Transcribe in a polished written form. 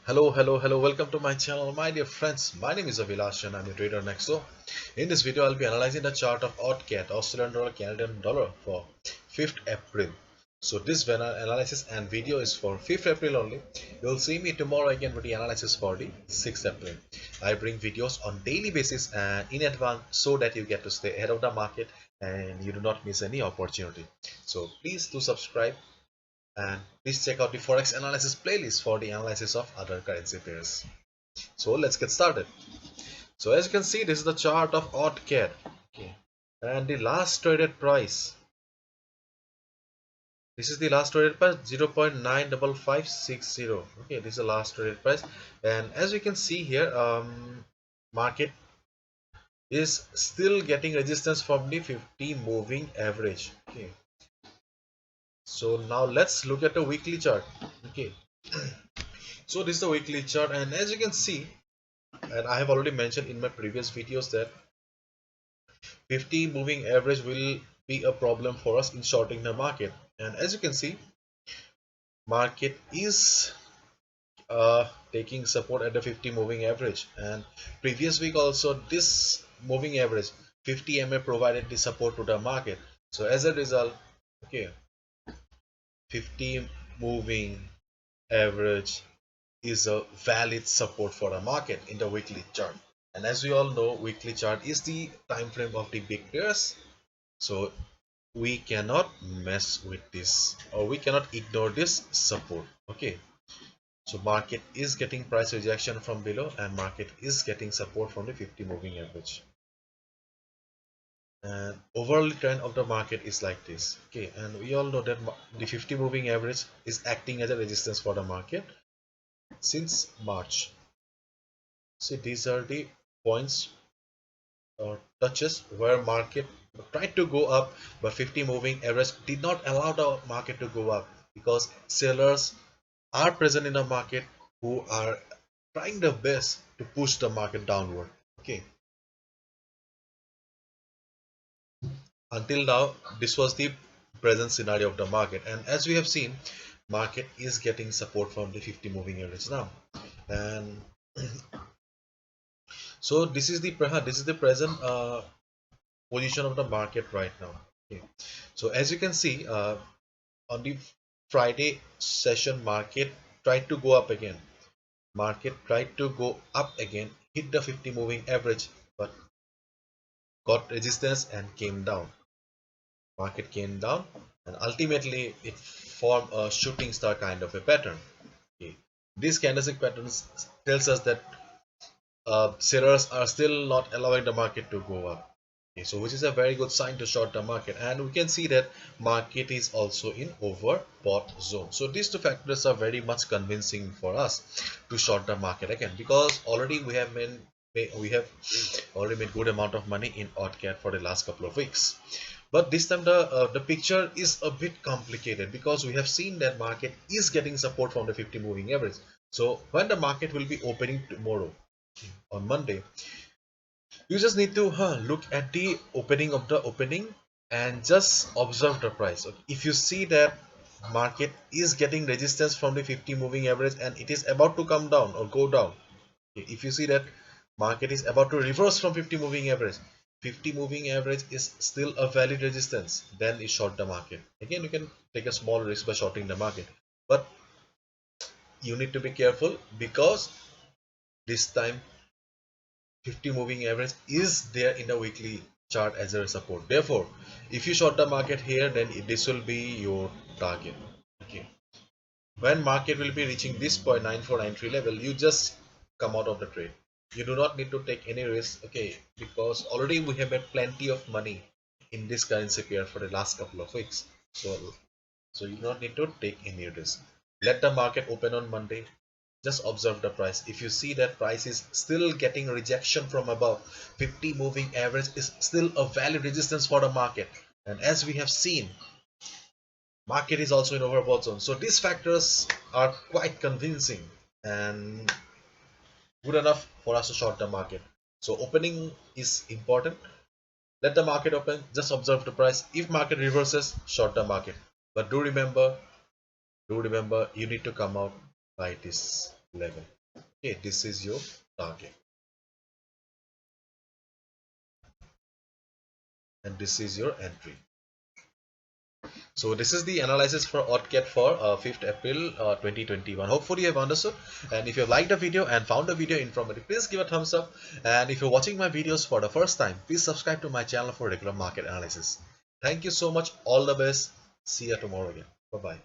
Hello, welcome to my channel, my dear friends. My name is Avilash and I'm your trader next door. In this video, I'll be analyzing the chart of AUD CAD, Australian dollar, Canadian dollar for 5th April. So this analysis and video is for 5th April only. You'll see me tomorrow again with the analysis for the 6th April. I bring videos on daily basis and in advance so that you get to stay ahead of the market and you do not miss any opportunity. So please do subscribe and please check out the forex analysis playlist for the analysis of other currency pairs. So let's get started. So as you can see, this is the chart of AUD CAD. Okay, and the last traded price, this is the last traded price, 0.95560. okay, this is the last traded price. And as you can see here, market is still getting resistance from the 50 moving average. Okay, so now let's look at the weekly chart. Okay, so this is the weekly chart, and as you can see, and I have already mentioned in my previous videos that 50 moving average will be a problem for us in shorting the market. And as you can see, market is taking support at the 50 moving average, and previous week also this moving average 50 MA provided the support to the market. So as a result, okay, 50 moving average is a valid support for the market in the weekly chart. And as we all know, weekly chart is the time frame of the big pairs, so we cannot mess with this, or we cannot ignore this support. Okay, so market is getting price rejection from below and market is getting support from the 50 moving average, and overall trend of the market is like this. Okay, and we all know that the 50 moving average is acting as a resistance for the market since March. See, these are the points or touches where market tried to go up, but 50 moving average did not allow the market to go up because sellers are present in the market who are trying their best to push the market downward. Okay, until now this was the present scenario of the market, and as we have seen, market is getting support from the 50 moving average now. And so this is the present position of the market right now. Okay, so as you can see, on the Friday session, market tried to go up again. Market tried to go up again, hit the 50 moving average, but got resistance and came down. Market came down, and ultimately it formed a shooting star kind of a pattern. Okay, these candlestick patterns tells us that sellers are still not allowing the market to go up. Okay, so which is a very good sign to short the market, and we can see that market is also in overbought zone. So these two factors are very much convincing for us to short the market again, because already we have already made good amount of money in AUDCAD for the last couple of weeks. But this time the picture is a bit complicated because we have seen that market is getting support from the 50 moving average. So when the market will be opening tomorrow on Monday, you just need to look at the opening of the opening and just observe the price. Okay, if you see that market is getting resistance from the 50 moving average and it is about to come down or go down, okay, if you see that market is about to reverse from 50 moving average, 50 moving average is still a valid resistance, then you short the market. Again, you can take a small risk by shorting the market, but you need to be careful because this time 50 moving average is there in the weekly chart as a support. Therefore, if you short the market here, then this will be your target. Okay, when market will be reaching this point 9493 level, you just come out of the trade. You do not need to take any risk. Okay, because already we have made plenty of money in this currency pair for the last couple of weeks. So you do not need to take any risk. Let the market open on Monday, just observe the price. If you see that price is still getting rejection from above, 50 moving average is still a valid resistance for the market, and as we have seen, market is also in overbought zone. So these factors are quite convincing and good enough for us to short the market. So opening is important. Let the market open, just observe the price. If market reverses, short the market. But do remember, you need to come out by this level. Okay, this is your target, and this is your entry. So this is the analysis for AUDCAD for 5th April 2021. Hopefully you have understood, and if you have liked the video and found the video informative, please give a thumbs up, and if you're watching my videos for the first time, please subscribe to my channel for regular market analysis. Thank you so much. All the best. See you tomorrow again. Bye bye.